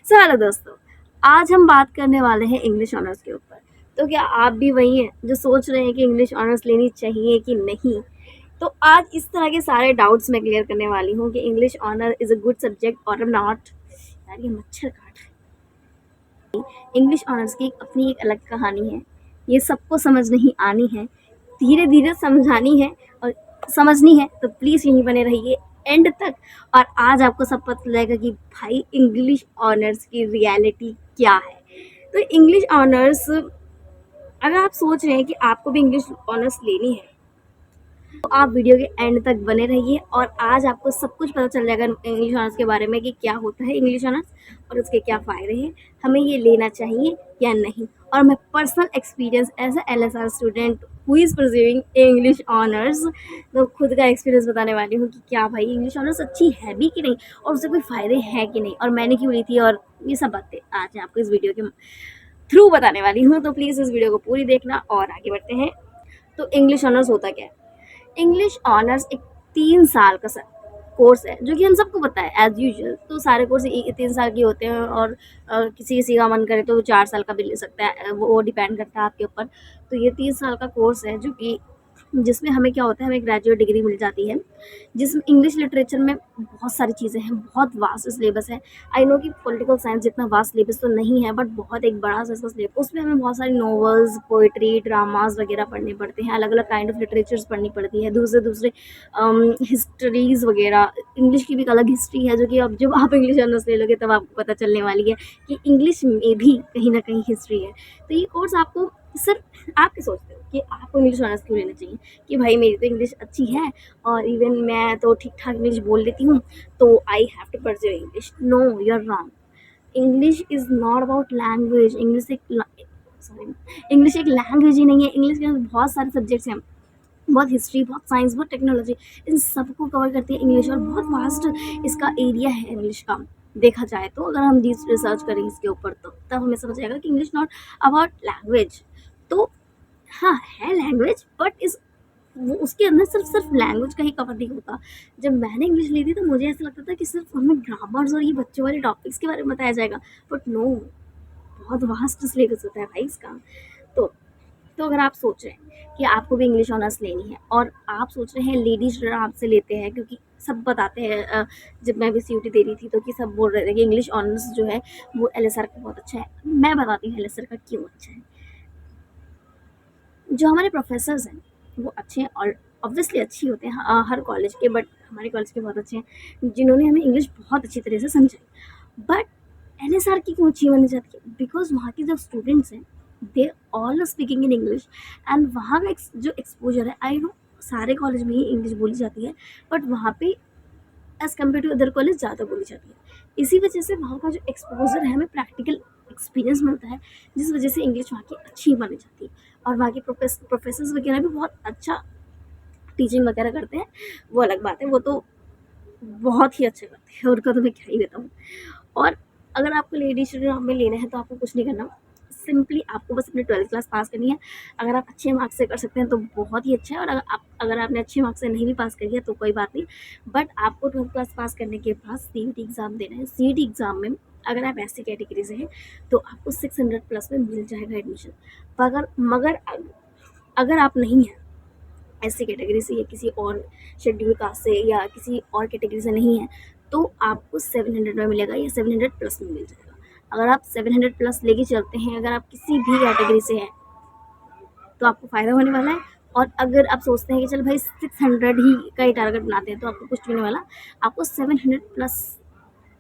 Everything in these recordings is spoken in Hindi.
सो हेलो दोस्तों, आज हम बात करने वाले हैं इंग्लिश ऑनर्स के ऊपर। तो क्या आप भी वही हैं जो सोच रहे हैं कि इंग्लिश ऑनर्स लेनी चाहिए कि नहीं? तो आज इस तरह के सारे डाउट्स मैं क्लियर करने वाली हूँ कि English honour is a good subject और नॉट। यार ये मच्छर काट रहे हैं। इंग्लिश ऑनर्स की अपनी एक अलग कहानी है। ये सबको समझ नहीं आनी है, धीरे धीरे समझानी है और समझनी है। तो प्लीज़ यहीं बने रहिए एंड तक, और आज आपको सब पता चलेगा कि भाई इंग्लिश ऑनर्स की रियलिटी क्या है। तो इंग्लिश ऑनर्स, अगर आप सोच रहे हैं कि आपको भी इंग्लिश ऑनर्स लेनी है तो आप वीडियो के एंड तक बने रहिए और आज आपको सब कुछ पता चल जाएगा इंग्लिश ऑनर्स के बारे में कि क्या होता है इंग्लिश ऑनर्स और उसके क्या फ़ायदे हैं, हमें ये लेना चाहिए या नहीं। और मैं personal experience as a LSR student who is pursuing English honours, तो खुद का एक्सपीरियंस बताने वाली हूँ कि क्या भाई इंग्लिश ऑनर्स अच्छी है भी कि नहीं और उससे कोई फ़ायदे हैं कि नहीं और मैंने क्यों ली थी, और ये सब बातें आज मैं आपको इस वीडियो के थ्रू बताने वाली हूँ। तो प्लीज़ इस वीडियो को पूरी देखना और आगे बढ़ते हैं। तो इंग्लिश ऑनर्स होता क्या है? इंग्लिश ऑनर्स एक 3 साल का कोर्स है जो कि हम सबको पता है एज यूजुअल। तो सारे कोर्स 3 साल के होते हैं और किसी किसी का मन करे तो 4 साल का भी ले सकता है, वो डिपेंड करता है आपके ऊपर। तो ये 3 साल का कोर्स है जो कि जिसमें हमें क्या होता है, हमें ग्रेजुएट डिग्री मिल जाती है, जिसमें इंग्लिश लिटरेचर में बहुत सारी चीज़ें हैं, बहुत वास्ट सिलेबस है। आई नो कि पॉलिटिकल साइंस जितना वास्ट सिलेबस तो नहीं है, बट बहुत एक बड़ा सा इसका सिलेबस, उसमें हमें बहुत सारी नॉवेल्स, पोइट्री, ड्रामाज वगैरह पढ़ने पड़ते हैं, अलग अलग काइंड ऑफ लिटरेचर्स पढ़नी पड़ती है, दूसरे दूसरे हिस्ट्रीज़ वगैरह। इंग्लिश की भी एक अलग हिस्ट्री है जो कि अब जब आप इंग्लिश ऑनर्स ले लोगे तब आपको पता चलने वाली है कि इंग्लिश में भी कहीं ना कहीं हिस्ट्री है। तो ये कोर्स आपको सिर्फ, आप क्या सोचते हो कि आपको इंग्लिश ऑनर्स क्यों लेना चाहिए कि भाई मेरी तो इंग्लिश अच्छी है और इवन मैं तो ठीक ठाक इंग्लिश बोल लेती हूँ तो I have to pursue English? No, you are wrong. English is not about language. English एक लैंग्वेज ही नहीं है। इंग्लिश के अंदर बहुत सारे सब्जेक्ट्स हैं, बहुत हिस्ट्री, बहुत साइंस, बहुत टेक्नोलॉजी, इन सबको कवर करती है इंग्लिश और बहुत वास्ट इसका एरिया है इंग्लिश का। देखा जाए तो अगर हम रिसर्च करें इसके ऊपर तो तब हमें समझ आएगा कि इंग्लिश नॉट अबाउट लैंग्वेज। तो हाँ, है लैंग्वेज, बट इस वो उसके अंदर सिर्फ लैंग्वेज का ही कवर नहीं होता। जब मैंने इंग्लिश ली थी तो मुझे ऐसा लगता था कि सिर्फ हमें ग्रामर्स और ये बच्चों वाले टॉपिक्स के बारे में बताया जाएगा, बट नो, बहुत वास्ट सिलेबस होता है भाई इसका। तो अगर आप सोच रहे हैं कि आपको भी इंग्लिश ऑनर्स लेनी है और आप सोच रहे हैं लेडीज आराम से लेते हैं, क्योंकि सब बताते हैं, जब मैं भी CUT दे रही थी तो कि सब बोल रहे थे कि इंग्लिश ऑनर्स जो है वो LSR का बहुत अच्छा है। मैं बताती हूँ LSR का क्यों अच्छा है। जो हमारे प्रोफेसर्स हैं वो अच्छे हैं और ऑब्वियसली अच्छी होते हैं हर कॉलेज के, बट हमारे कॉलेज के बहुत अच्छे हैं जिन्होंने हमें इंग्लिश बहुत अच्छी तरह से समझाई। बट LSR की क्यों अच्छी मानी जाती है? बिकॉज वहाँ के जो स्टूडेंट्स हैं they all speaking in English, and वहाँ का जो एक्सपोजर है, आई नो सारे कॉलेज में ही इंग्लिश बोली जाती है, बट वहाँ पे as compare to other college ज़्यादा बोली जाती है। इसी वजह से वहाँ का जो एक्सपोजर है, हमें प्रैक्टिकल एक्सपीरियंस मिलता है, जिस वजह से इंग्लिश वहाँ की अच्छी मानी जाती है। और वहाँ के प्रोफेसर्स वगैरह भी बहुत अच्छा टीचिंग वगैरह करते हैं, वो अलग बात है, वो तो बहुत ही अच्छा करते हैं, उनका तो मैं क्या ही बताऊँ। और अगर आपको लेडीज स्टूडेंट में लेना है तो आपको कुछ नहीं करना, सिंपली आपको बस अपनी 12th क्लास पास करनी है। अगर आप अच्छे मार्क्स से कर सकते हैं तो बहुत ही अच्छा है, और अगर आपने अच्छे मार्क्स से नहीं भी पास करी है तो कोई बात नहीं, बट आपको 12th क्लास पास करने के बाद CUT एग्ज़ाम देना है। CUT एग्ज़ाम में अगर आप SC कैटेगरी से हैं तो आपको 600 प्लस में मिल जाएगा एडमिशन। मगर अगर आप नहीं हैं SC कैटेगरी से या किसी और शेड्यूल कास्ट से या किसी और कैटेगरी से नहीं है तो आपको 700 में मिलेगा या 700 प्लस में मिल जाएगा। अगर आप 700 प्लस लेके चलते हैं, अगर आप किसी भी कैटेगरी से हैं तो आपको फ़ायदा होने वाला है। और अगर आप सोचते हैं कि चल भाई 600 ही का ही टारगेट बनाते हैं तो आपको कुछ नहीं होने वाला, आपको 700 प्लस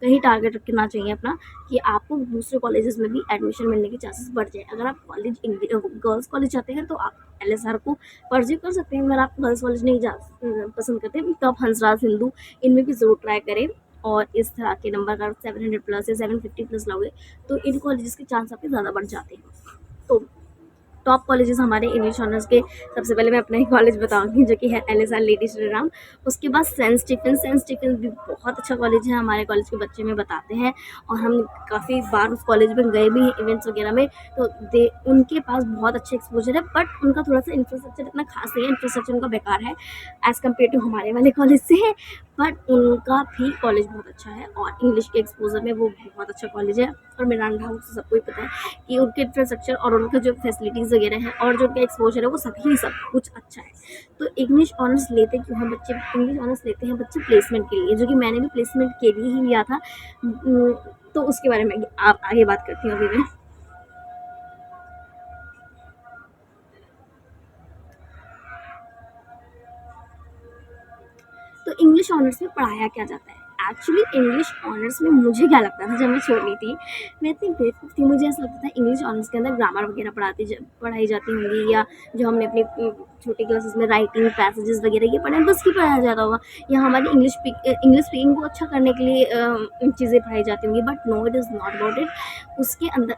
का ही टारगेट रखना चाहिए अपना, कि आपको दूसरे कॉलेजेस में भी एडमिशन मिलने के चांसेस बढ़ जाए। अगर आप गर्ल्स कॉलेज जाते हैं तो आप LSR को परस्यू कर सकते हैं। अगर आप गर्ल्स कॉलेज नहीं पसंद करते तो आप हंसराज हिंदू इनमें भी ज़रूर ट्राई करें, और इस तरह के नंबर अगर 700 प्लस या 750 प्लस लाओगे तो इन कॉलेजेस के चांस आपके ज़्यादा बढ़ जाते हैं। तो टॉप कॉलेजेस हमारे इंग्लिश ऑनर्स के, सबसे पहले मैं अपना ही कॉलेज बताऊंगी जो कि है LSR लेडी श्रीराम। उसके बाद सेंट स्टीफेंस भी बहुत अच्छा कॉलेज है, हमारे कॉलेज के बच्चे में बताते हैं और हम काफ़ी बार उस कॉलेज में गए भी हैं इवेंट्स वगैरह में। तो उनके पास बहुत अच्छा एक्सपोजर है, बट उनका थोड़ा सा इंफ्रास्ट्रक्चर इतना खास नहीं है, इंफ्रास्ट्रक्चर उनका बेकार है एज़ कम्पेयर टू हमारे वाले कॉलेज से है। बट उनका भी कॉलेज बहुत अच्छा है और इंग्लिश के एक्सपोजर में वो बहुत अच्छा कॉलेज है। और मिरांडा हाउस सबको ही पता है कि उनके इंफ्रास्ट्रक्चर और उनके जो फैसिलिटीज़ वगैरह हैं और जो उनका एक्सपोजर है वो सभी सब कुछ अच्छा है। तो इंग्लिश ऑनर्स लेते क्यों हैं बच्चे? इंग्लिश ऑनर्स लेते हैं बच्चे प्लेसमेंट के लिए, जो कि मैंने भी प्लेसमेंट के लिए ही लिया था। तो उसके बारे में आप आगे बात करती हूँ अभी मैं। तो इंग्लिश ऑनर्स में पढ़ाया क्या जाता है? एक्चुअली इंग्लिश ऑनर्स में मुझे क्या लगता था जब मैं छोटी थी, मैं इतनी बेवकूफ़ थी, मुझे ऐसा लगता था इंग्लिश ऑनर्स के अंदर ग्रामर वगैरह पढ़ाई जाती होंगी, या जो हमने अपनी छोटी क्लासेस में राइटिंग पैसेजेस वगैरह ये पढ़े हैं, बस की पढ़ाया जाता होगा, या हमारी इंग्लिश स्पीकिंग को अच्छा करने के लिए चीज़ें पढ़ाई जाती होंगी। But no, it is not about it. उसके अंदर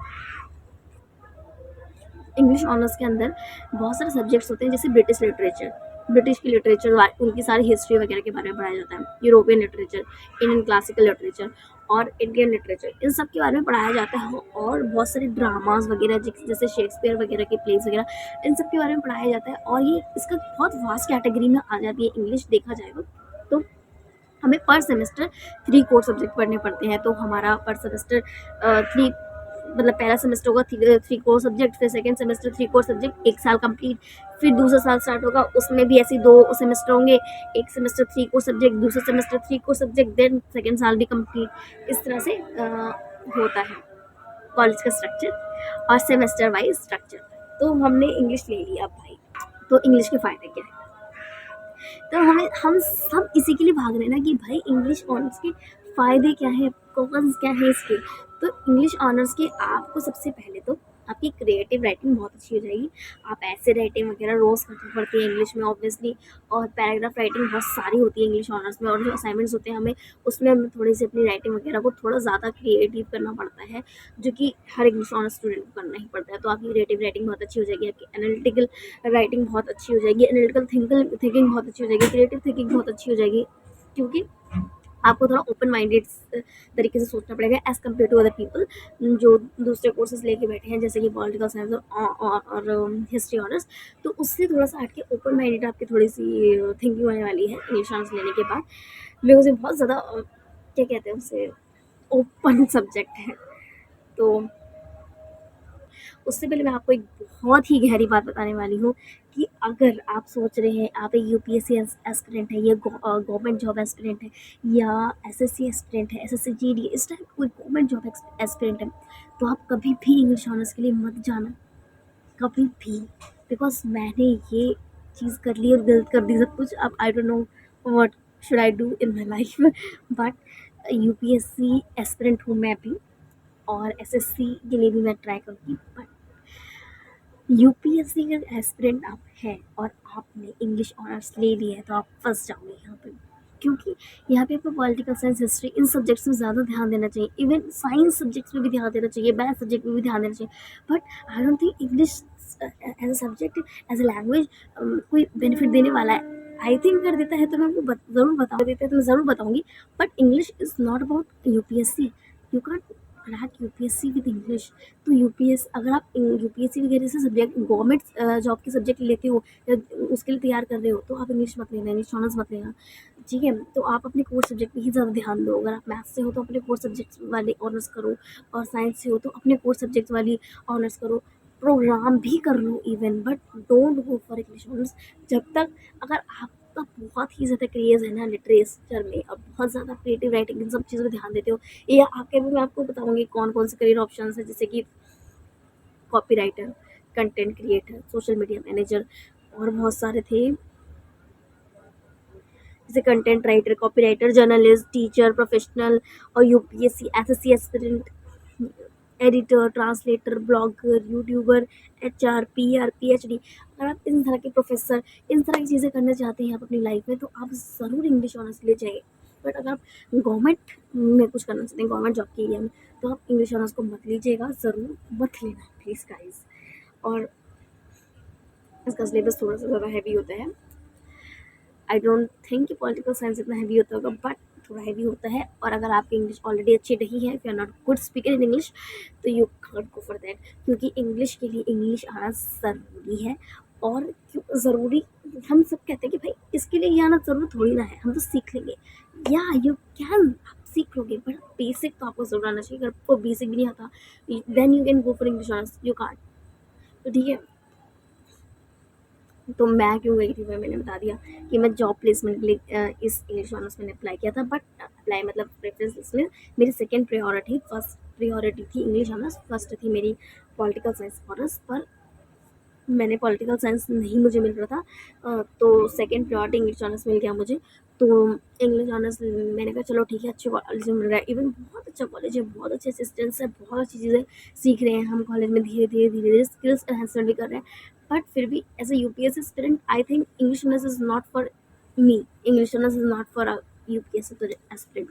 इंग्लिश ऑनर्स के अंदर बहुत सारे सब्जेक्ट्स होते हैं, जैसे ब्रिटिश लिटरेचर, ब्रिटिश की लिटरेचर, उनकी सारी हिस्ट्री वगैरह के बारे में पढ़ाया जाता है, European literature, Indian classical literature और इंडियन लिटरेचर, इन सब के बारे में पढ़ाया जाता है। और बहुत सारे ड्रामाज वगैरह जैसे शेक्सपियर वगैरह के प्लेस वगैरह, इन सब के बारे में पढ़ाया जाता है। और ये इसका बहुत वास्ट कैटेगरी में आ जाती है इंग्लिश, देखा जाएगा तो हमें पर सेमेस्टर 3 कोर सब्जेक्ट पढ़ने पड़ते हैं। तो हमारा पर सेमेस्टर 3, मतलब पहला सेमेस्टर होगा 3 कोर सब्जेक्ट, फिर सेकंड सेमेस्टर 3 कोर सब्जेक्ट, 1 साल कंप्लीट, फिर दूसरा साल स्टार्ट होगा, उसमें भी ऐसे ही 2 सेमेस्टर होंगे, एक सेमेस्टर 3 कोर सब्जेक्ट, दूसरा semester 3 core subject, then second साल भी कंप्लीट। इस तरह से होता है कॉलेज का स्ट्रक्चर और सेमेस्टर वाइज स्ट्रक्चर। तो हमने इंग्लिश ले लिया भाई, तो इंग्लिश के फ़ायदे क्या है? तो हम सब इसी के लिए भाग रहे हैं ना कि भाई इंग्लिश ऑनर्स के फ़ायदे क्या है, कॉन्स क्या है इसके। तो इंग्लिश ऑनर्स के आपको सबसे पहले तो आपकी क्रिएटिव राइटिंग बहुत अच्छी हो जाएगी। आप ऐसे राइटिंग वगैरह रोज़ करनी पड़ती है इंग्लिश में ऑब्वियसली, और पैराग्राफ राइटिंग बहुत सारी होती है इंग्लिश ऑनर्स में, और जो असाइनमेंट्स होते हैं हमें उसमें हमें थोड़ी सी अपनी राइटिंग वगैरह को थोड़ा ज़्यादा क्रिएटिव करना पड़ता है, जो कि हर इंग्लिश ऑनर्स स्टूडेंट को करना ही पड़ता है। तो आपकी क्रिएटिव राइटिंग बहुत अच्छी हो जाएगी, आपकी एनालिटिकल राइटिंग बहुत अच्छी हो जाएगी, एनालिटिकल थिंकिंग बहुत अच्छी हो जाएगी, क्रिएटिव थिंकिंग बहुत अच्छी हो जाएगी, क्योंकि आपको थोड़ा ओपन माइंडेड तरीके से सोचना पड़ेगा as compare to other people जो दूसरे कोर्सेज लेके बैठे हैं, जैसे कि पॉलिटिकल साइंस और हिस्ट्री ऑनर्स। तो उससे थोड़ा सा हट के ओपन माइंडेड आपकी थोड़ी सी थिंकिंग होने वाली है इंग्लिश ऑनर्स लेने के बाद। मेरे उसे बहुत ज़्यादा क्या कहते हैं उसे, ओपन सब्जेक्ट है। तो उससे पहले मैं आपको एक बहुत ही गहरी बात बताने वाली हूँ कि अगर आप सोच रहे हैं आप एक यूपीएससी एस्पिरेंट है, या गवर्नमेंट जॉब एस्पिरेंट है, या एसएससी एस्पिरेंट है, एसएससी जीडी, इस टाइप कोई गवर्नमेंट जॉब एस्पिरेंट है, तो आप कभी भी इंग्लिश ऑनर्स के लिए मत जाना, कभी भी। बिकॉज मैंने ये चीज़ कर ली और गलत कर दी सब कुछ। अब I don't know what should I do in my life. But UPSC aspirant हूँ मैं भी, और एसएससी के लिए भी मैं ट्राई करूँगी। बट यूपीएससी का एस्पिरेंट आप हैं और आपने इंग्लिश ऑनर्स ले लिया है, तो आप फंस जाओगे यहाँ पे, क्योंकि यहाँ पे आपको पॉलिटिकल साइंस, हिस्ट्री, इन सब्जेक्ट्स में ज़्यादा ध्यान देना चाहिए, इवन साइंस सब्जेक्ट्स में भी ध्यान देना चाहिए, मैथ सब्जेक्ट में भी ध्यान देना चाहिए। But I don't think English as a subject, as a language कोई बेनिफिट देने वाला है। आई थिंक कर देता है तो मैं आपको ज़रूर बता देते हैं तो मैं ज़रूर बताऊँगी। But English is not about UPSC, you can crack UPSC with English. तो यूपीएस अगर आप यूपीएससी वगैरह से सब्जेक्ट गवर्नमेंट जॉब के सब्जेक्ट लेते हो या उसके लिए तैयार कर रहे हो, तो आप इंग्लिश मत लेना, इंग्लिश ऑनर्स मत लेना, ठीक है। तो आप अपने कोर सब्जेक्ट पे ही ज़्यादा ध्यान दो। अगर आप मैथ्स से हो तो अपने कोर सब्जेक्ट्स वाले ऑनर्स करो, और साइंस से हो तो अपने कोर सब्जेक्ट्स वाली ऑनर्स करो, प्रोग्राम भी कर लो even, but don't go for English honours जब तक, अगर आपका बहुत ही ज़्यादा क्रेज़ है ना लिटरेचर में, और बहुत ज़्यादा क्रिएटिव राइटिंग, इन सब चीज़ों में ध्यान देते हो, या आपके भी मैं आपको बताऊँगी कौन कौन से करियर ऑप्शंस हैं, जैसे कि copy writer, content creator, social media manager, और बहुत सारे थे, जैसे content writer, copy writer, journalist, teacher, professional, और UPSC SSC aspirant, editor, translator, blogger, YouTuber, HR, PR, PhD. अगर आप इन तरह के प्रोफेसर, इन तरह की चीज़ें करना चाहते हैं आप अपनी लाइफ में, तो आप ज़रूर इंग्लिश ऑनर्स ले जाइए। बट अगर आप गवर्नमेंट में कुछ करना चाहते हैं, गवर्नमेंट जॉब के एरिया में, तो आप इंग्लिश ऑनर्स को मत लीजिएगा, ज़रूर मत लेना प्लीज़ गाइज। और इसका सिलेबस थोड़ा सा ज़्यादा हैवी होता है। आई डोंट थिंक कि पॉलिटिकल साइंस इतना हैवी होता होगा, बट थोड़ा हैवी होता है। और अगर आपकी इंग्लिश ऑलरेडी अच्छी नहीं है, if you are not good speaker in English, तो you can't go for that, क्योंकि इंग्लिश के लिए इंग्लिश आना ज़रूरी है। और क्यों ज़रूरी, हम सब कहते हैं कि भाई इसके लिए ये आना ज़रूरी थोड़ी ना है, हम तो सीख लेंगे। या यू कैन, आप सीख लोगे, बट बेसिक तो आपको ज़रूर आना चाहिए। अगर आपको बेसिक भी नहीं आता, then you can go for English honours, you can't. तो ठीक है, तो मैं क्यों गई थी वह मैंने बता दिया कि मैं जॉब प्लेसमेंट के लिए इस इंग्लिश ऑनर्स मैंने अप्लाई किया था। बट अप्लाई मतलब प्रेफरेंस लिस्ट में मेरी सेकंड प्रायोरिटी, फर्स्ट प्रायोरिटी थी इंग्लिश ऑनर्स, फर्स्ट थी मेरी पॉलिटिकल साइंस ऑनर्स। पर मैंने पॉलिटिकल साइंस नहीं मुझे मिल रहा था, तो सेकंड प्रायोरिटी इंग्लिश ऑनर्स मिल गया मुझे। तो इंग्लिश ऑनर्स मैंने कहा चलो ठीक है, अच्छे कॉलेज में मिल रहा है, इवन बहुत अच्छा कॉलेज है, बहुत अच्छे असिस्टेंट्स है, बहुत अच्छी चीज़ें सीख रहे हैं हम कॉलेज में, धीरे धीरे धीरे धीरे स्किल्स एनहेंसमेंट भी कर रहे हैं। बट फिर भी as a UPSC student I think English honours is not for me, English honours is not for UPSC aspirant.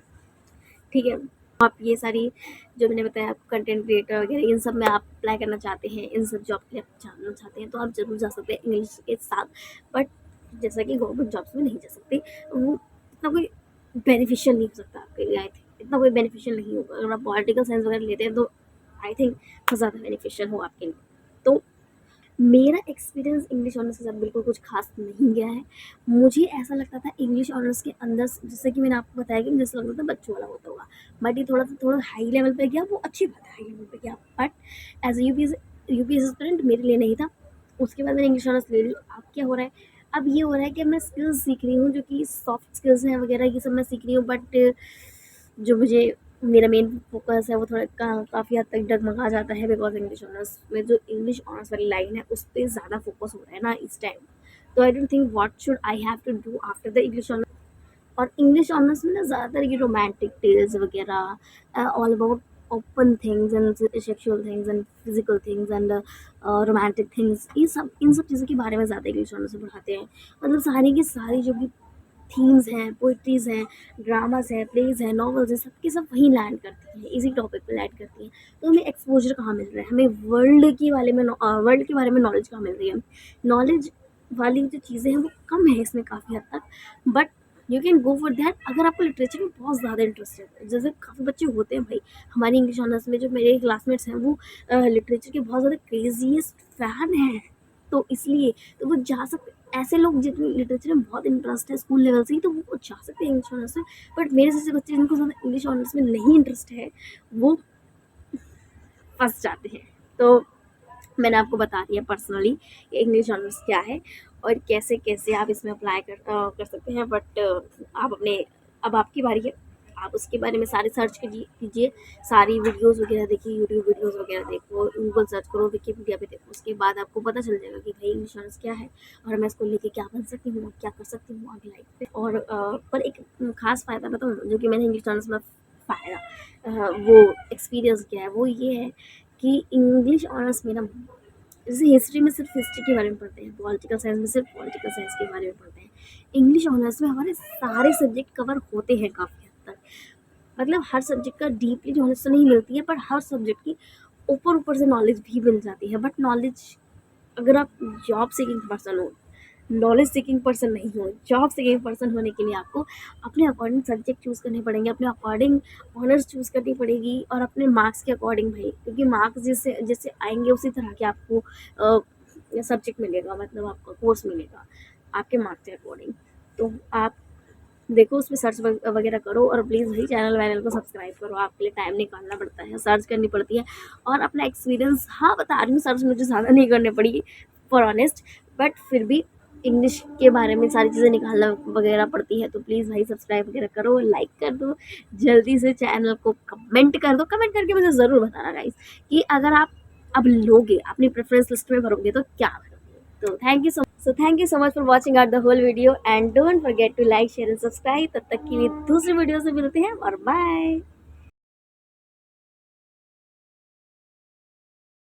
ठीक है, आप ये सारी जो मैंने बताया आपको, कंटेंट क्रिएटर वगैरह, इन सब में आप अप्लाई करना चाहते हैं, इन सब जॉब के लिए आप जानना चाहते हैं, तो आप ज़रूर जा सकते हैं इंग्लिश के साथ। बट जैसा कि गवर्नमेंट जॉब्स में नहीं जा सकते, वो इतना कोई बेनिफिशियल नहीं हो सकता आपके लिए। आई थिंक इतना कोई बेनिफिशियल नहीं होगा। अगर आप पॉलिटिकल साइंस वगैरह लेते हैं तो आई थिंक बहुत ज़्यादा बेनिफिशियल हो आपके लिए। तो मेरा एक्सपीरियंस इंग्लिश ऑनर्स के साथ बिल्कुल कुछ खास नहीं गया है। मुझे ऐसा लगता था इंग्लिश ऑनर्स के अंदर, जैसे कि मैंने आपको बताया कि मुझे ऐसा लगता था बच्चों वाला होता होगा, बट ये थोड़ा हाई लेवल पे गया, वो अच्छी बात है, हाई लेवल पे गया। But as a UPSC student मेरे लिए नहीं था। उसके बाद मैंने इंग्लिश ऑनर्स ले ली। अब क्या हो रहा है, अब ये हो रहा है कि मैं स्किल्स सीख रही हूँ, जो कि सॉफ्ट स्किल्स हैं वगैरह, ये सब मैं सीख रही हूँ। बट जो मुझे मेरा मेन फ़ोकस है वो थोड़ा काफ़ी हद तक डगमगा जाता है, बिकॉज़ इंग्लिश ऑनर्स में जो इंग्लिश ऑनर्स वाली लाइन है उस पे ज़्यादा फ़ोकस हो रहा है ना इस टाइम। तो I don't think what should I have to do after the English honours. और इंग्लिश ऑनर्स में ना ज़्यादातर ये रोमांटिक टेल्स वगैरह, all about open things and sexual things and physical things and romantic things, ये सब इन सब चीज़ों के बारे में ज़्यादा इंग्लिश ऑनर्स में पढ़ाते हैं। मतलब सारी की सारी जो भी थीम्स हैं, पोइट्रीज़ हैं, ड्रामाज़ हैं, प्लेज़ हैं, नॉवेल्स हैं, सब के सब वहीं लैंड करती हैं, इसी टॉपिक पे लैंड करती हैं। तो हमें एक्सपोज़र कहाँ मिल रहा है, हमें वर्ल्ड के बारे में नॉलेज कहाँ मिल रही है। नॉलेज वाली जो चीज़ें हैं वो कम है इसमें काफ़ी हद तक, but you can go for that अगर आपको लिटरेचर में बहुत ज़्यादा इंटरेस्ट है। जैसे काफ़ी बच्चे होते हैं भाई हमारी इंग्लिश ऑनर्स में, जो मेरे क्लासमेट्स हैं वो लिटरेचर के बहुत ज़्यादा क्रेज़ीएस्ट फ़ैन हैं। तो इसलिए तो वो जा सकते, ऐसे लोग जितने लिटरेचर में बहुत इंटरेस्ट है स्कूल लेवल से ही, तो वो जा सकते हैं इंग्लिश ऑनर्स में। बट मेरे जैसे बच्चे जिनको ज़्यादा इंग्लिश ऑनर्स में नहीं इंटरेस्ट है, वो फंस जाते हैं। तो मैंने आपको बता दिया पर्सनली इंग्लिश ऑनर्स क्या है और कैसे कैसे आप इसमें अप्लाई कर सकते हैं। बट आप अपने, अब आपकी बारी है, आप उसके बारे में सारे सर्च कीजिए, सारी वीडियोस वगैरह देखिए, यूट्यूब वीडियोस वगैरह देखो, गूगल सर्च करो, विकिपीडिया पे देखो। उसके बाद आपको पता चल जाएगा कि भाई इंग्लिश ऑनर्स क्या है और मैं इसको लेके क्या बन सकती हूँ, क्या कर सकती हूँ आगे लाइफ में। और पर एक खास फ़ायदा बताऊँ जो कि मैंने इंग्लिश ऑनर्स में फ़ायदा, वो एक्सपीरियंस किया है, वो ये है कि इंग्लिश ऑनर्स में ना, जैसे हिस्ट्री में सिर्फ हिस्ट्री के बारे में पढ़ते हैं, पॉलिटिकल साइंस में सिर्फ पॉलिटिकल साइंस के बारे में पढ़ते हैं, इंग्लिश ऑनर्स में हमारे सारे सब्जेक्ट कवर होते हैं काफ़ी हद तक। मतलब हर सब्जेक्ट का डीपली नॉलेज तो नहीं मिलती है, पर हर सब्जेक्ट की ऊपर ऊपर से नॉलेज भी मिल जाती है। बट नॉलेज, अगर आप जॉब सीकिंग पर्सन हो, नॉलेज सीकिंग पर्सन नहीं हो, जॉब सीकिंग पर्सन होने के लिए आपको अपने अकॉर्डिंग सब्जेक्ट चूज़ करने पड़ेंगे, अपने अकॉर्डिंग ऑनर्स चूज़ करनी पड़ेगी और अपने मार्क्स के अकॉर्डिंग भाई, क्योंकि मार्क्स जैसे जैसे आएंगे उसी तरह के आपको सब्जेक्ट मिलेगा, मतलब आपका कोर्स मिलेगा आपके मार्क्स के अकॉर्डिंग। तो आप देखो, उसमें सर्च वगैरह करो और प्लीज़ भाई चैनल वैनल को सब्सक्राइब करो। आपके लिए टाइम निकालना पड़ता है, सर्च करनी पड़ती है और अपना एक्सपीरियंस, हाँ बता रही हूँ, सर्च मुझे ज़्यादा नहीं करनी पड़ी फॉर ऑनेस्ट, बट फिर भी इंग्लिश के बारे में सारी चीज़ें निकालना वगैरह पड़ती है। तो प्लीज़ भाई सब्सक्राइब वगैरह करो, लाइक कर दो, जल्दी से चैनल को कमेंट कर दो। कमेंट करके मुझे ज़रूर बताना गाइस कि अगर आप अब लोगे अपनी प्रेफरेंस लिस्ट में भरोगे तो क्या भरोगे। तो thank you so much for watching out the whole video and don't forget to like share and subscribe. तब तक के लिए दूसरी वीडियो से मिलते हैं और बाय।